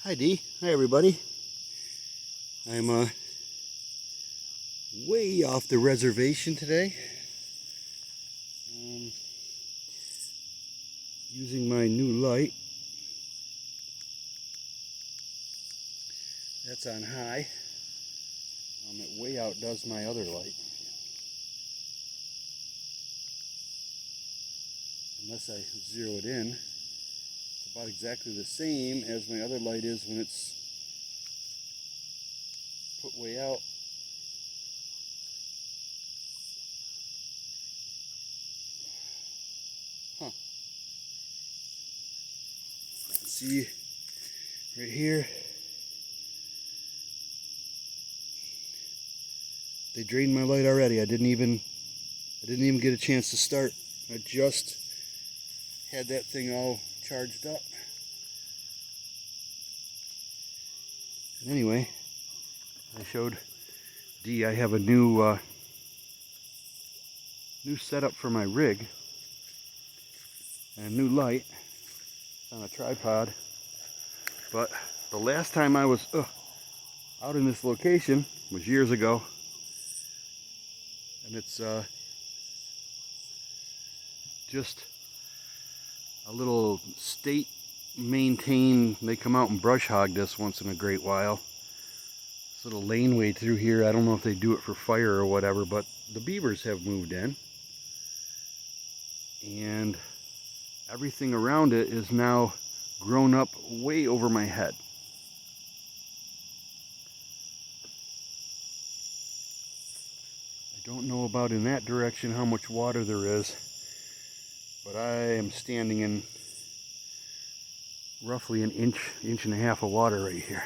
Hi Dee. Hi everybody. I'm way off the reservation today. Using my new light. That's on high. It way outdoes my other light. Unless I zero it in, it's about exactly the same as my other light is when it's put way out. Huh. See right here, they drained my light already. I didn't even get a chance to start. I just had that thing all charged up. And anyway, I showed Dee I have a new setup for my rig and a new light on a tripod. But the last time I was out in this location was years ago, and it's just a little state maintained. They come out and brush hog this once in a great while. This little laneway through here, I don't know if they do it for fire or whatever, but the beavers have moved in, and everything around it is now grown up way over my head. I don't know about in that direction how much water there is, but I am standing in roughly an inch and a half of water right here.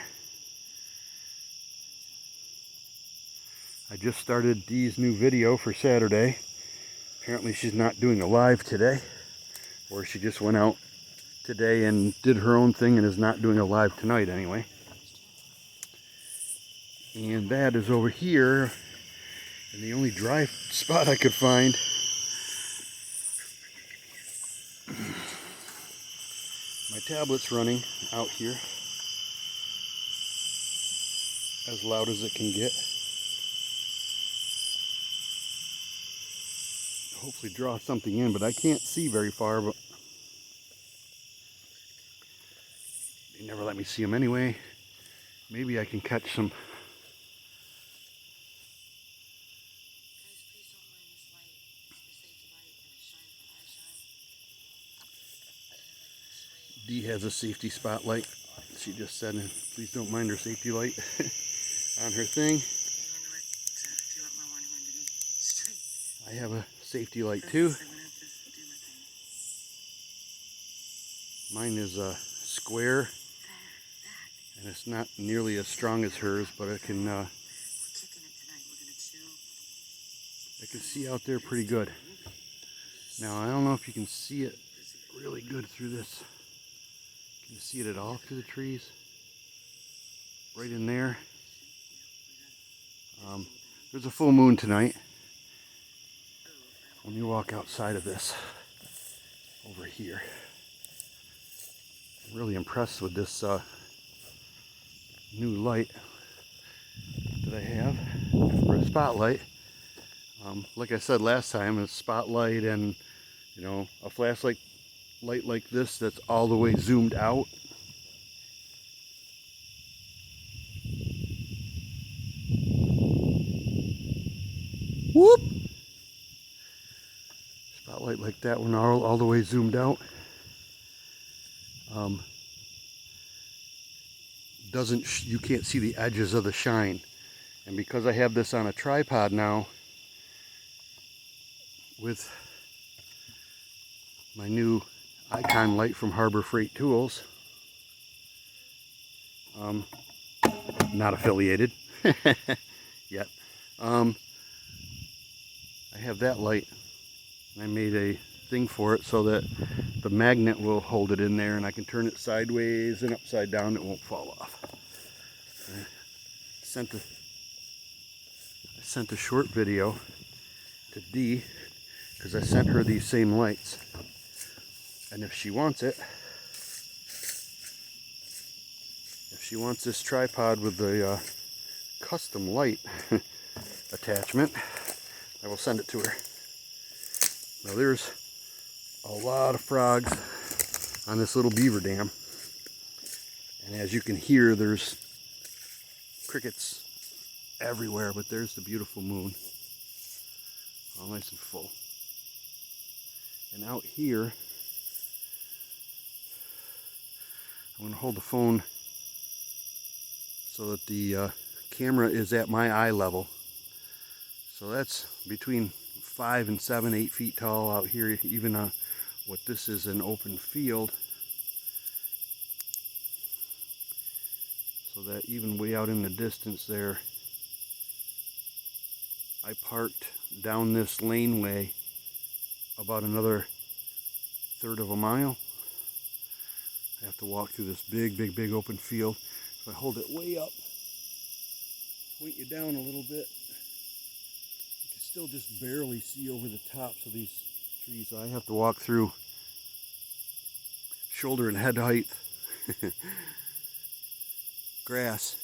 I just started Dee's new video for Saturday. Apparently she's not doing a live today, or she just went out today and did her own thing and is not doing a live tonight anyway. And that is over here, and the only dry spot I could find. My tablet's running out here as loud as it can get. Hopefully draw something in, but I can't see very far, but they never let me see them anyway. Maybe I can catch some. Dee has a safety spotlight. She just said, please don't mind her safety light on her thing. I have a safety light too. Mine is a square, and it's not nearly as strong as hers, but I can see out there pretty good. Now I don't know if you can see it really good through this. Can you see it at all through the trees? Right in there. There's a full moon tonight. Let me walk outside of this over here. I'm really impressed with this new light that I have for a spotlight. Like I said last time, a spotlight and a flashlight light like this that's all the way zoomed out. Whoop! Spotlight like that one all the way zoomed out. You can't see the edges of the shine. And because I have this on a tripod now with my new icon light from Harbor Freight Tools, not affiliated yet, I have that light. I made a thing for it so that the magnet will hold it in there, and I can turn it sideways and upside down. It won't fall off. I sent a short video to Dee because I sent her these same lights, and if she wants it, She wants this tripod with the custom light attachment. I will send it to her. Now there's a lot of frogs on this little beaver dam. And as you can hear, there's crickets everywhere, but there's the beautiful moon. All nice and full. And out here, I'm going to hold the phone so that the camera is at my eye level. So that's between 5 and 7, 8 feet tall out here, even what this is an open field. So that even way out in the distance there, I parked down this laneway about another 1/3 of a mile. I have to walk through this big open field. If I hold it way up, point you down a little bit, you can still just barely see over the tops of these trees. I have to walk through shoulder and head height grass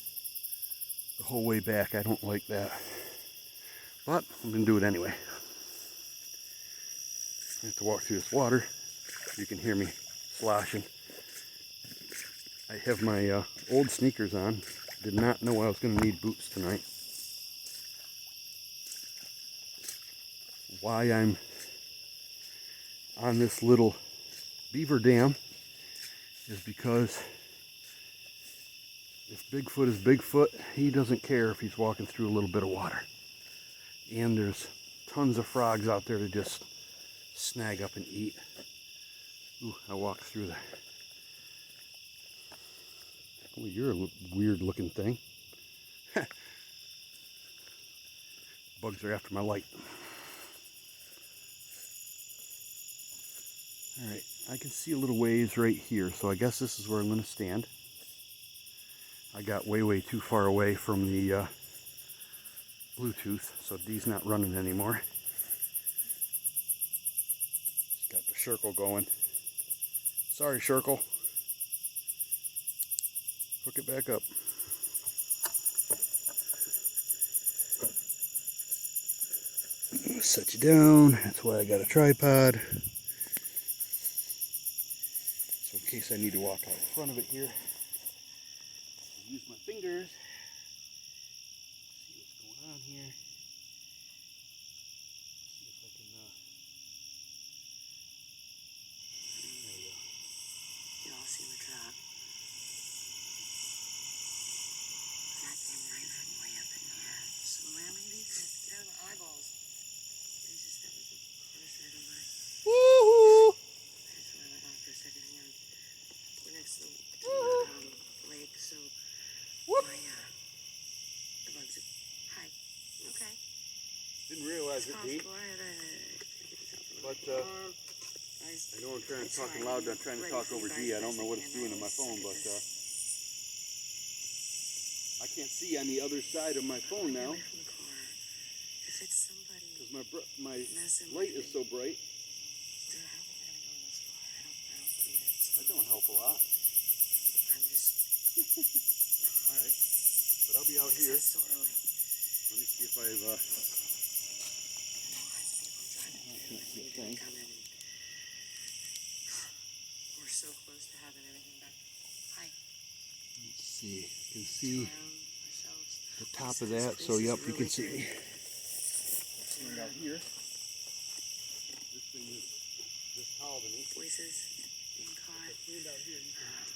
the whole way back. I don't like that, but I'm going to do it anyway. I have to walk through this water. You can hear me sloshing. I have my old sneakers on. Did not know I was going to need boots tonight. Why I'm on this little beaver dam is because if Bigfoot is Bigfoot, he doesn't care if he's walking through a little bit of water. And there's tons of frogs out there to just snag up and eat. Ooh, I walked through there. Oh, you're a weird looking thing. Bugs are after my light. Alright, I can see a little ways right here, so I guess this is where I'm going to stand. I got way too far away from the Bluetooth, so Dee's not running anymore. She's got the circle going. Sorry, circle. Hook it back up. Set you down. That's why I got a tripod. So in case I need to walk out in front of it here, I'll use my fingers. See what's going on here. See if I can. There we go. Y'all see the trap? That came right from way up in there. Somewhere maybe? There are the eyeballs. It's just that was the first I don't like. Woohoo! That's what I let off for a second. Hang on. We're next to the lake, so Whoop. the bugs are... Hi. Okay. Didn't realize it, Dee. But I know I'm trying to talk loud. I'm trying to talk over Dee. I don't know what it's doing on my phone, but I can't see on the other side of my phone now If it's somebody because my light is so bright. Dude, I don't think they're gonna go this far. I don't believe it. That don't help a lot. I'm just... All right, but I'll be out here. It's so early. Let me see if I've. And all kinds of people driving through and leaving and coming. And we're so close to having everything back. Hi. Let's see. You can see Ourselves. the top of that. So yep, you can see me. Right out here. This thing is this tall to me. Voices being caught. Stand out here. You can.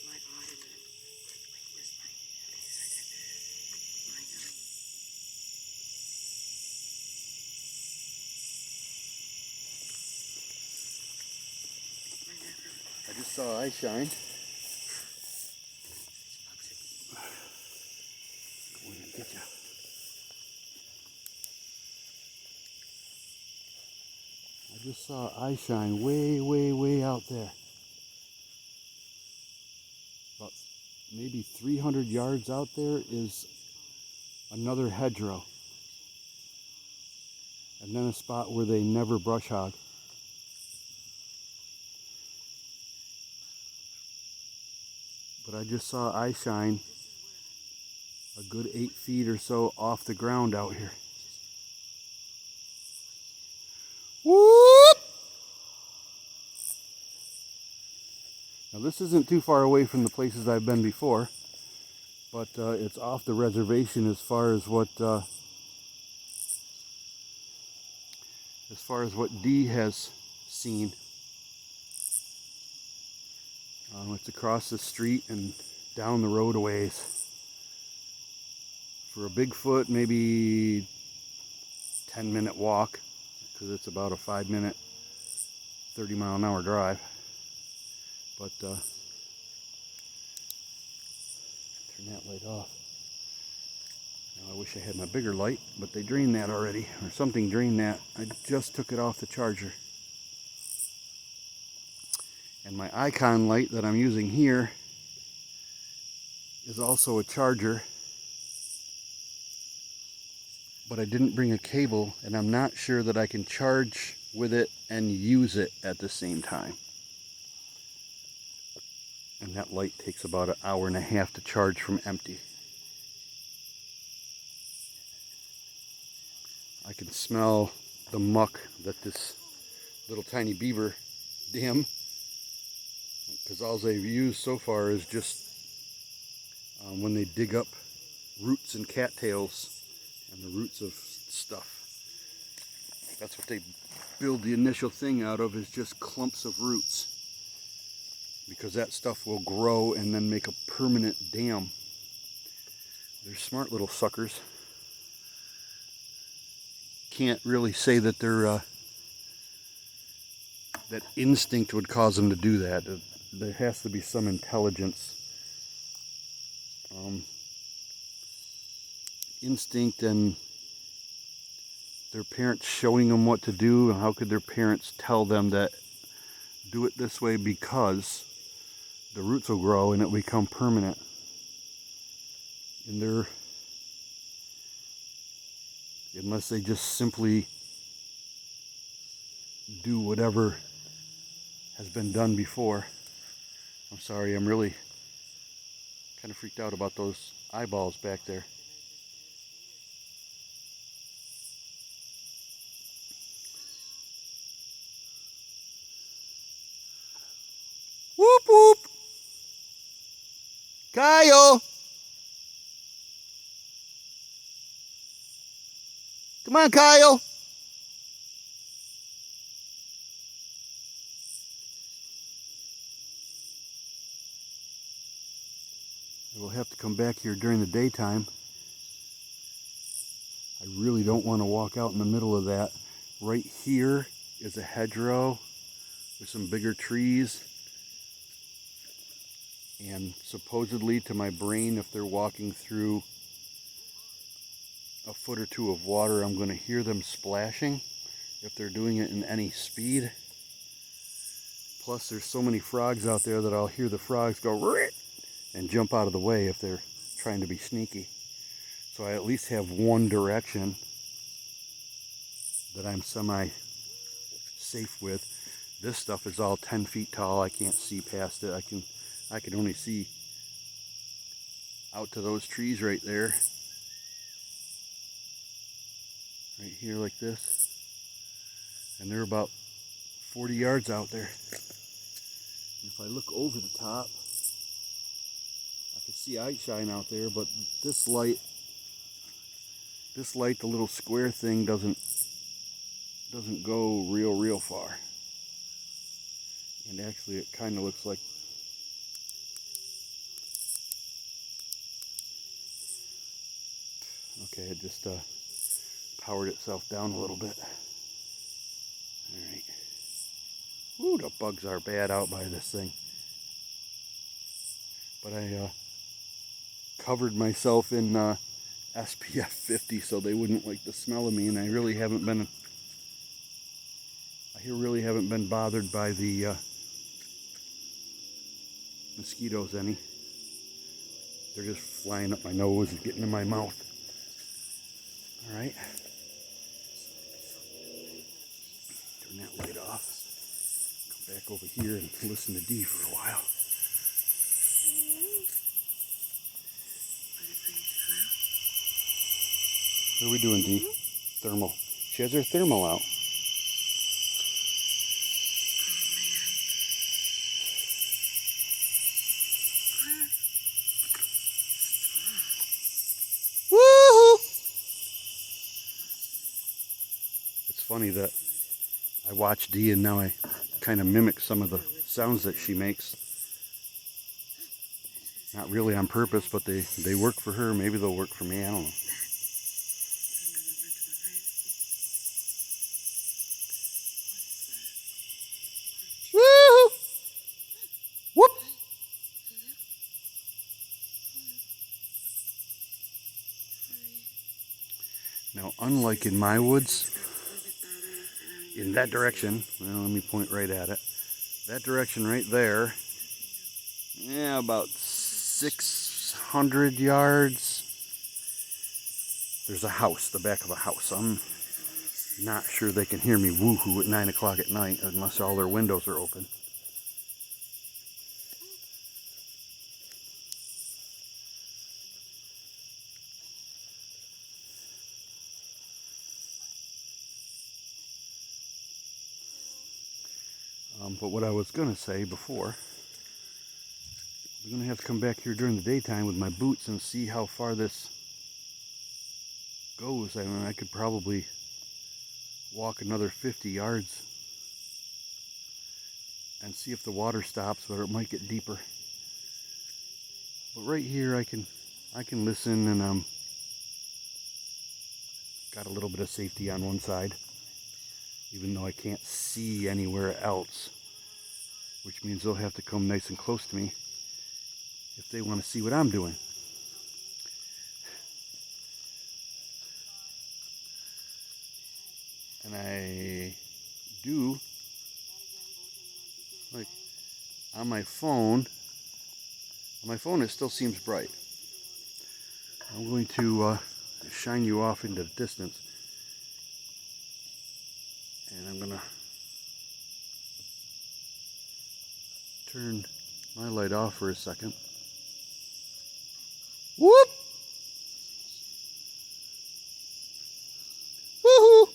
My audio. Wait, where's mine? Okay, it's right there. My I just saw eye shine. Go in and get ya. I just saw eye shine way out there. About maybe 300 yards out there is another hedgerow. And then a spot where they never brush hog. but I just saw eye shine a good 8 feet or so off the ground out here. Whoop! Now this isn't too far away from the places I've been before, but it's off the reservation as far as what Dee has seen. It's across the street and down the road a ways. For a Bigfoot, maybe 10-minute walk, because it's about a 5-minute, 30-mile-an-hour drive. But turn that light off. Now I wish I had my bigger light, but they drained that already, or something drained that. I just took it off the charger. And my icon light that I'm using here is also a charger, but I didn't bring a cable, and I'm not sure that I can charge with it and use it at the same time. And that light takes about an hour and a half to charge from empty. I can smell the muck that this little tiny beaver dam, because all they've used so far is just when they dig up roots and cattails and the roots of stuff. That's what they build the initial thing out of, is just clumps of roots, because that stuff will grow and then make a permanent dam. They're smart little suckers. Can't really say that they're that instinct would cause them to do that. There has to be some intelligence. Instinct and their parents showing them what to do. How could their parents tell them that do it this way, because the roots will grow and it will become permanent? And they're, unless they just simply do whatever has been done before. I'm sorry, I'm really kind of freaked out about those eyeballs back there. Whoop whoop! Kyle! Come on, Kyle! We'll have to come back here during the daytime. I really don't want to walk out in the middle of that. Right here is a hedgerow with some bigger trees. And supposedly, to my brain, if they're walking through a foot or two of water, I'm going to hear them splashing if they're doing it in any speed. Plus, there's so many frogs out there that I'll hear the frogs go "Rit!" and jump out of the way if they're trying to be sneaky. So I at least have one direction that I'm semi-safe with. This stuff is all 10 feet tall. I can't see past it. I can only see out to those trees right there. Right here like this. And they're about 40 yards out there. And if I look over the top, I can see eye shine out there, but this light, the little square thing doesn't go real far. And actually it kind of looks like okay, it just powered itself down a little bit. Alright. Ooh, the bugs are bad out by this thing. But I covered myself in SPF 50 so they wouldn't like the smell of me, and I really haven't been bothered by the mosquitoes any. They're just flying up my nose and getting in my mouth. Alright. Turn that light off. Come back over here and listen to Dee for a while. What are we doing, Dee? Thermal. She has her thermal out. Woohoo! It's funny that I watch Dee and now I kind of mimic some of the sounds that she makes. Not really on purpose, but they work for her. Maybe they'll work for me. I don't know. Woohoo! Whoop! Now, unlike in my woods, in that direction, well, let me point right at it. That direction right there, yeah, about 600 yards. There's a house, the back of a house. I'm not sure they can hear me woohoo at 9 o'clock at night unless all their windows are open. But what I was going to say before, I'm going to have to come back here during the daytime with my boots and see how far this goes. I mean, I could probably walk another 50 yards and see if the water stops, or it might get deeper. But right here I can listen, and got a little bit of safety on one side, even though I can't see anywhere else, which means they'll have to come nice and close to me if they want to see what I'm doing. And I do, like, on my phone it still seems bright. I'm going to shine you off into the distance, and I'm gonna turn my light off for a second. Whoop! Woohoo!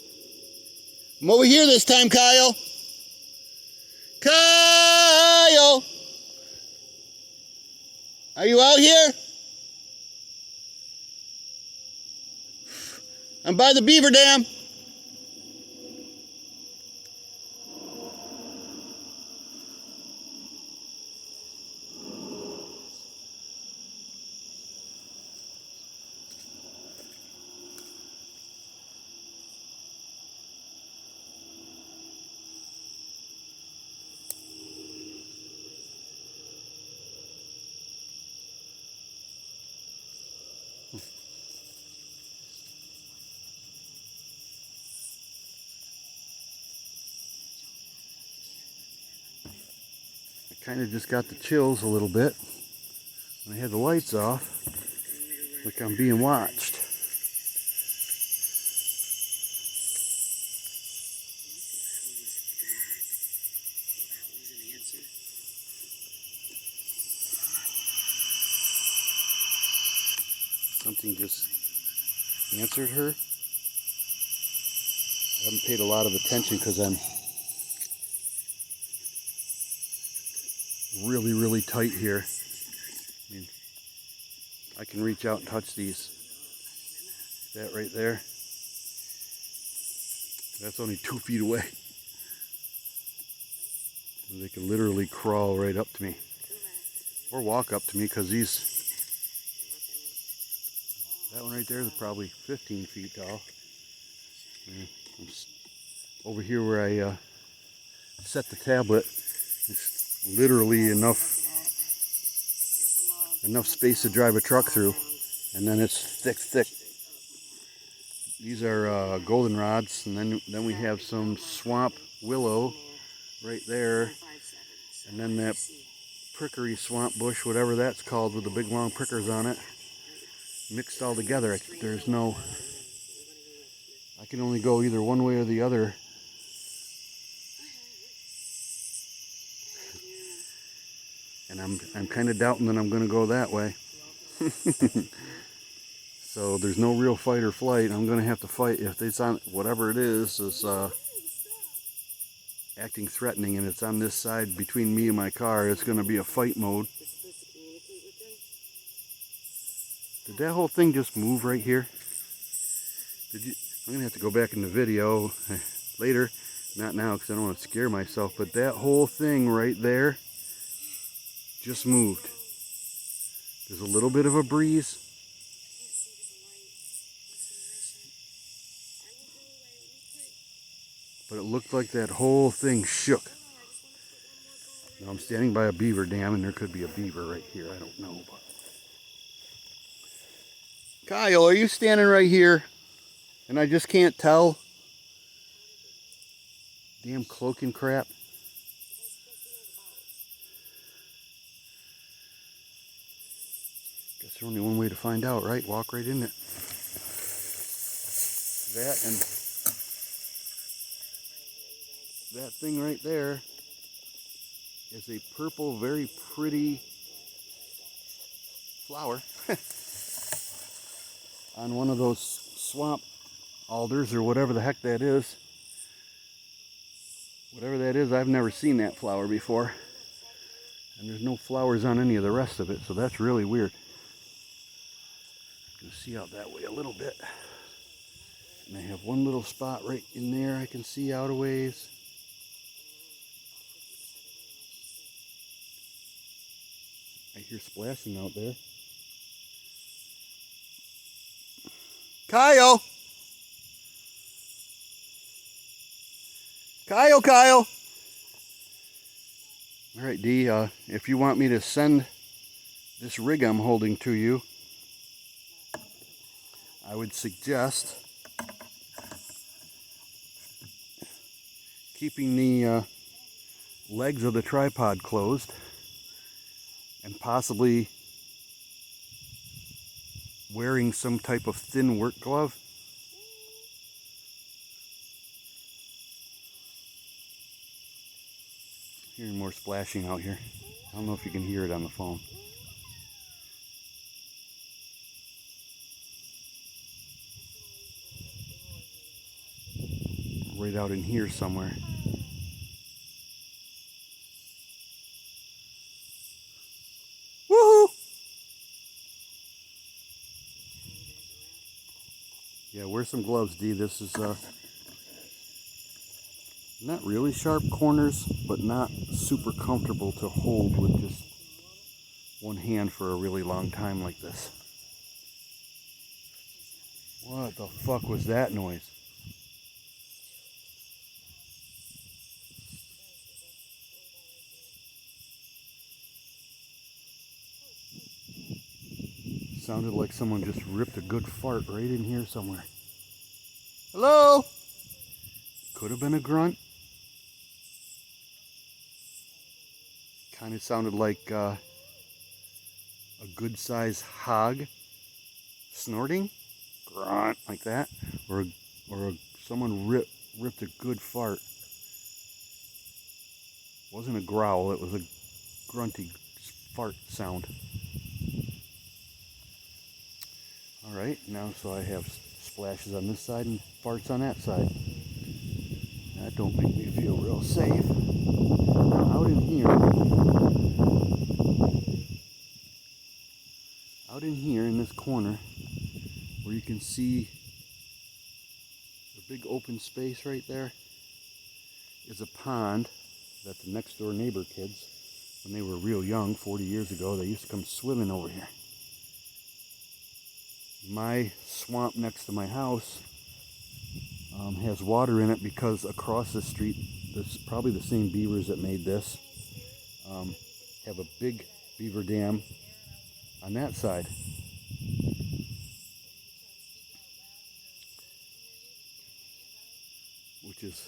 I'm over here this time, Kyle. Kyle! Are you out here? I'm by the Beaver Dam. I kind of just got the chills a little bit when I had the lights off, like I'm being watched. Something just answered her. I haven't paid a lot of attention because I'm really, really tight here. I mean, I can reach out and touch these. That right there, that's only 2 feet away. And they can literally crawl right up to me, or walk up to me, because that one right there is probably 15 feet tall. And over here where I set the tablet, it's literally enough space to drive a truck through, and then it's thick. These are goldenrods, and then we have some swamp willow right there, and then that prickery swamp bush, whatever that's called, with the big long prickers on it, mixed all together. I can only go either one way or the other. And I'm kind of doubting that I'm going to go that way. So there's no real fight or flight. I'm gonna have to fight if it's on whatever it is acting threatening and it's on this side between me and my car. It's gonna be a fight mode. Did that whole thing just move right here? Did you? I'm gonna have to go back in the video later, not now because I don't want to scare myself. But that whole thing right there just moved. There's a little bit of a breeze. But it looked like that whole thing shook. Now I'm standing by a beaver dam and there could be a beaver right here. I don't know. But... Kyle, are you standing right here? And I just can't tell? Damn cloaking crap. Guess there's only one way to find out, right? Walk right in it. That and that thing right there is a purple, very pretty flower on one of those swamp alders or whatever the heck that is. Whatever that is, I've never seen that flower before. And there's no flowers on any of the rest of it, so that's really weird. You can see out that way a little bit. And I have one little spot right in there I can see out a ways. I hear splashing out there. Kyle! Kyle! Alright, Dee, if you want me to send this rig I'm holding to you, I would suggest keeping the legs of the tripod closed and possibly wearing some type of thin work glove. Hearing more splashing out here. I don't know if you can hear it on the phone. Right out in here somewhere. Woohoo! Yeah, wear some gloves, Dee. This is not really sharp corners, but not super comfortable to hold with just one hand for a really long time like this. What the fuck was that noise? Sounded like someone just ripped a good fart right in here somewhere. Hello? Could have been a grunt. Kind of sounded like a good sized hog snorting. Grunt, like that. Or someone ripped a good fart. It wasn't a growl, it was a grunty fart sound. Alright, now so I have splashes on this side and farts on that side. That don't make me feel real safe. Now out in here in this corner where you can see the big open space right there is a pond that the next door neighbor kids, when they were real young 40 years ago, they used to come swimming over here. My swamp next to my house has water in it because across the street, there's probably the same beavers that made this, have a big beaver dam on that side. Which is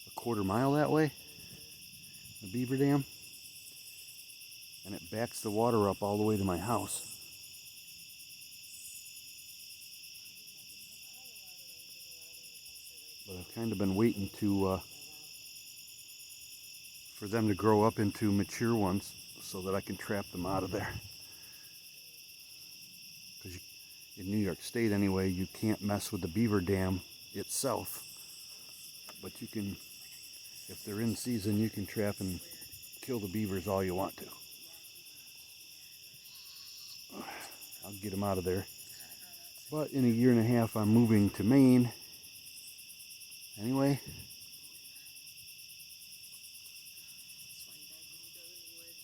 a quarter mile that way, the beaver dam. And it backs the water up all the way to my house. But I've kind of been waiting for them to grow up into mature ones so that I can trap them out of there. Because in New York State anyway, you can't mess with the Beaver Dam itself. But you can, if they're in season, you can trap and kill the beavers all you want to. I'll get them out of there. But in a year and a half, I'm moving to Maine. Anyway,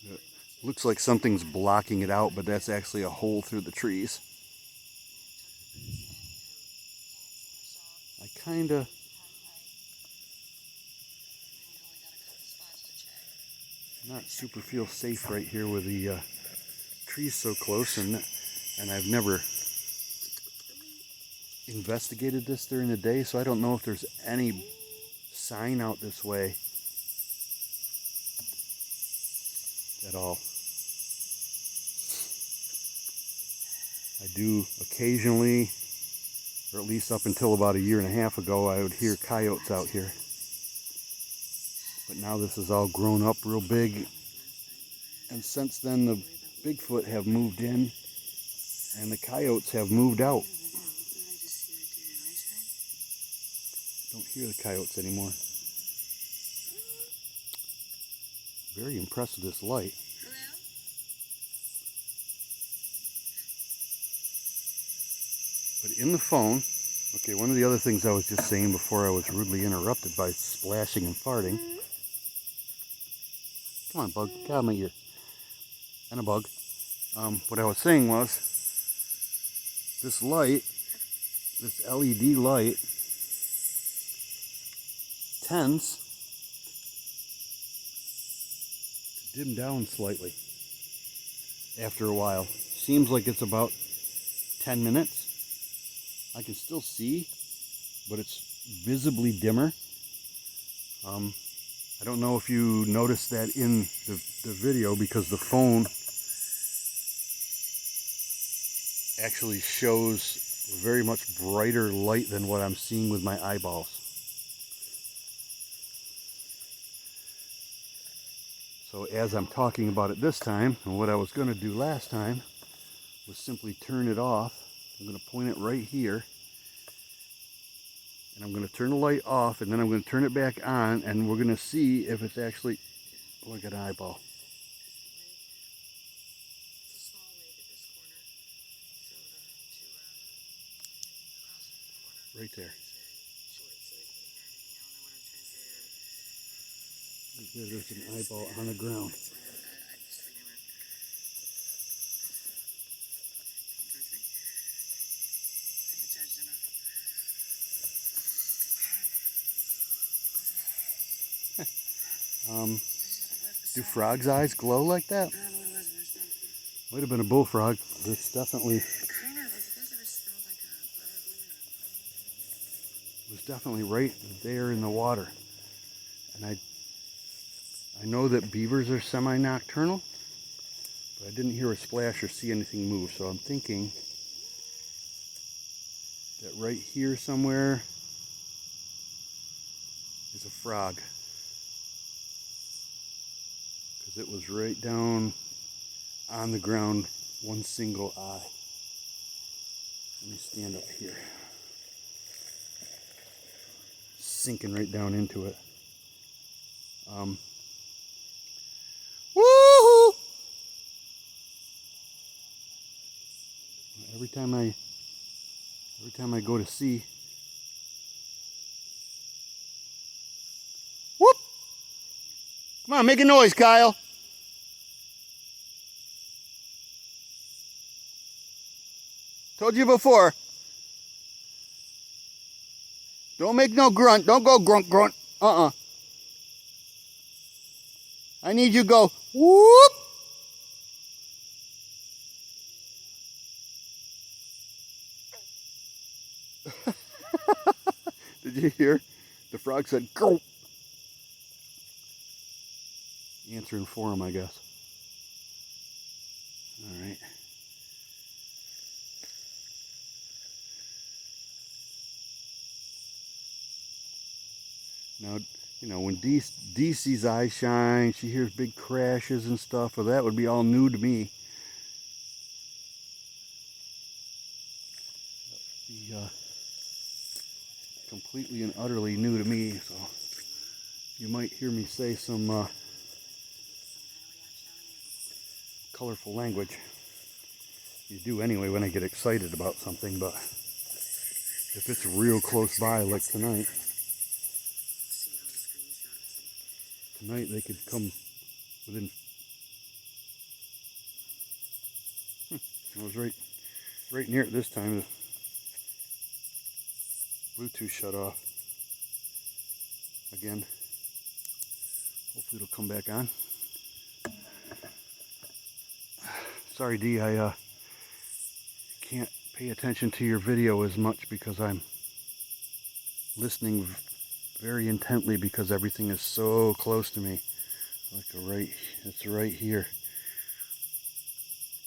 it looks like something's blocking it out, but that's actually a hole through the trees. I kinda not super feel safe right here with the trees so close, and I've never investigated this during the day, so I don't know if there's any sign out this way at all. I do occasionally, or at least up until about a year and a half ago, I would hear coyotes out here. But now this is all grown up real big, and since then the Bigfoot have moved in and the coyotes have moved out. Don't hear the coyotes anymore. Very impressed with this light. But in the phone, okay, one of the other things I was just saying before I was rudely interrupted by splashing and farting. Come on, bug, get out of my ear. And a bug. What I was saying was, this light, this LED light, tends to dim down slightly after a while. Seems like it's about 10 minutes. I can still see, but it's visibly dimmer. I don't know if you noticed that in the video, because the phone actually shows very much brighter light than what I'm seeing with my eyeballs. So as I'm talking about it this time, and what I was going to do last time was simply turn it off. I'm going to point it right here, and I'm going to turn the light off, and then I'm going to turn it back on, and we're going to see if it's actually, oh, I got an eyeball. Right there. There's an eyeball on the ground. Do frogs' eyes glow like that? Might have been a bullfrog. It's definitely was definitely right there in the water. And I know that beavers are semi-nocturnal, but I didn't hear a splash or see anything move, so I'm thinking that right here somewhere is a frog, because it was right down on the ground, one single eye. Let me stand up here. Sinking right down into it. Woohoo! Every time I go to see, whoop! Come on, make a noise, Kyle. Told you before. Don't make no grunt. Don't go grunt, grunt. I need you to go whoop. Did you hear? The frog said go. Answering for him, I guess. All right. Now, you know, when DC's eyes shine, she hears big crashes and stuff, well, that would be all new to me. completely and utterly new to me, so you might hear me say some colorful language. You do anyway when I get excited about something, but if it's real close by like tonight, they could come within. I was right near it this time. The Bluetooth shut off again. Hopefully it'll come back on. Sorry, D, I can't pay attention to your video as much because I'm listening very intently because everything is so close to me. Like it's right here.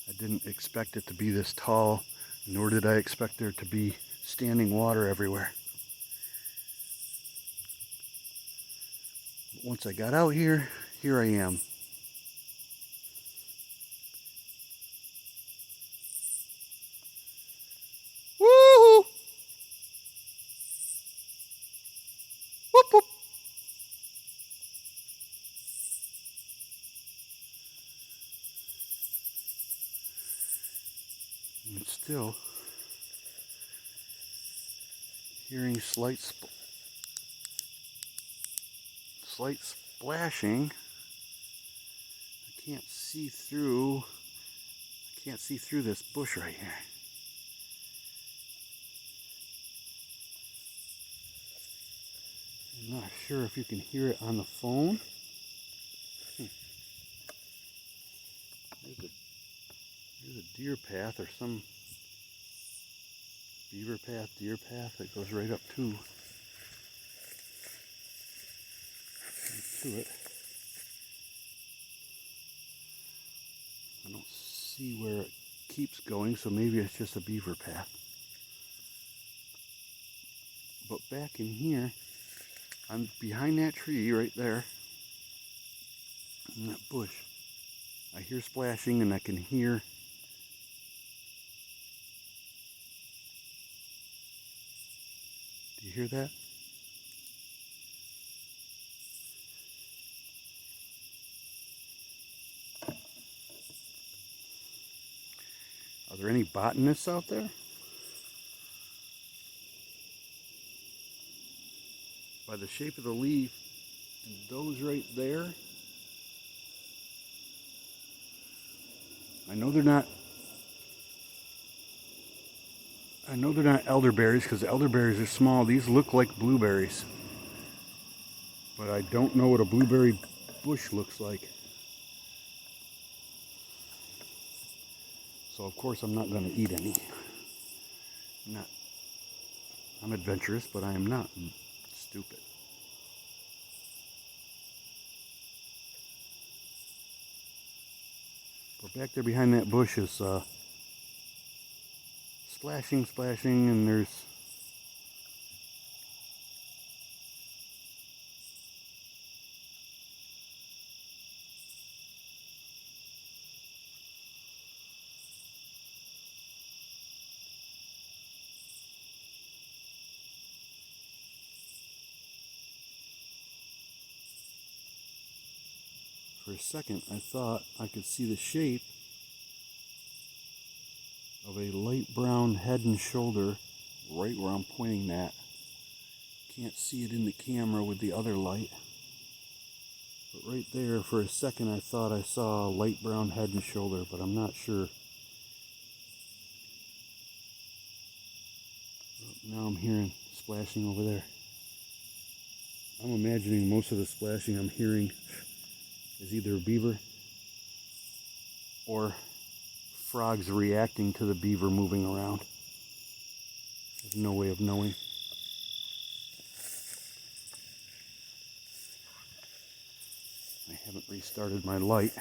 I didn't expect it to be this tall, nor did I expect there to be standing water everywhere. But once I got out here I am. Woo-hoo! Whoop whoop! And still hearing slight splashing. I can't see through this bush right here. I'm not sure if you can hear it on the phone. There's a deer path or some beaver path, deer path that goes right up to it. I don't see where it keeps going, so maybe it's just a beaver path. But back in here, I'm behind that tree right there, in that bush. I hear splashing and I can hear do you hear that? Are there any botanists out there? By the shape of the leaf, and those right there, I know they're not elderberries because elderberries are small. These look like blueberries, but I don't know what a blueberry bush looks like. So of course I'm not going to eat any. I'm adventurous, but I am not stupid. But back there behind that bush is splashing, and there's for a second I thought I could see the shape of a light brown head and shoulder right where I'm pointing that. Can't see it in the camera with the other light. But right there for a second I thought I saw a light brown head and shoulder, but I'm not sure. Now I'm hearing splashing over there. I'm imagining most of the splashing I'm hearing is either a beaver or frogs reacting to the beaver moving around. There's no way of knowing. I haven't restarted my light,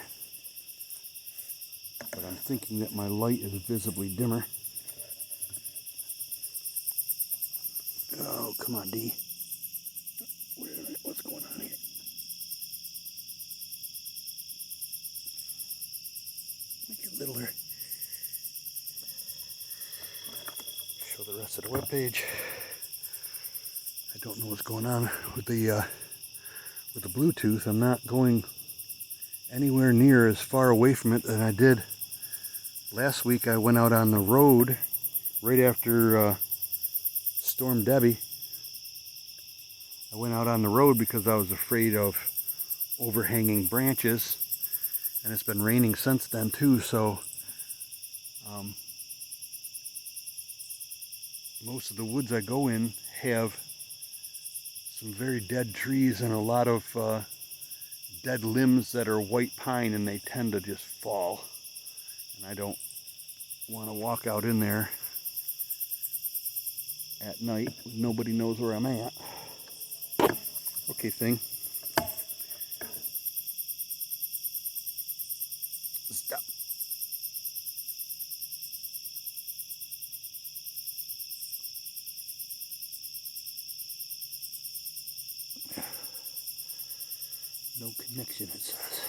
but I'm thinking that my light is visibly dimmer. Oh, come on, D. What's going on here? Make it littler. Show the rest of the webpage. I don't know what's going on with the Bluetooth. I'm not going anywhere near as far away from it than I did last week. I went out on the road right after Storm Debbie. I went out on the road because I was afraid of overhanging branches, and it's been raining since then too, so most of the woods I go in have some very dead trees and a lot of dead limbs that are white pine, and they tend to just fall, and I don't want to walk out in there at night. Nobody knows where I'm at. Okay, thing. Stop. No connection, it says.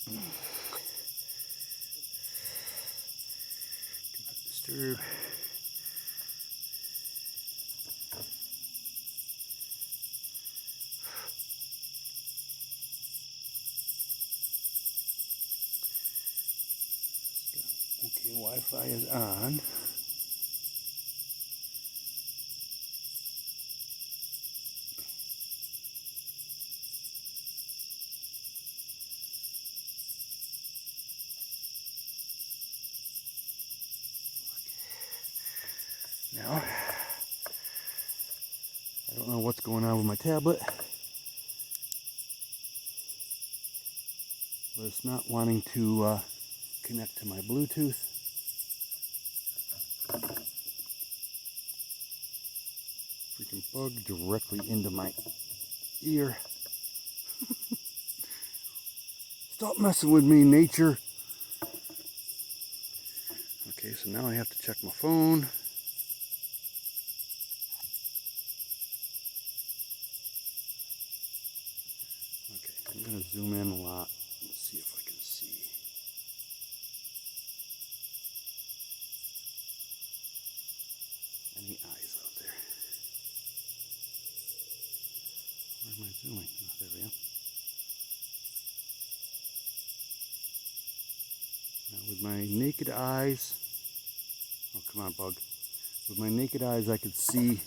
Do not disturb. Okay, Wi-Fi is on. Now, I don't know what's going on with my tablet, but it's not wanting to connect to my Bluetooth. Freaking bug directly into my ear. Stop messing with me, nature. Okay, so now I have to check my phone. Okay, I'm going to zoom in a lot. Let's see if I can see. Any eyes out there? Where am I zooming? Oh, there we go. Now with my naked eyes, oh come on bug, with my naked eyes I could see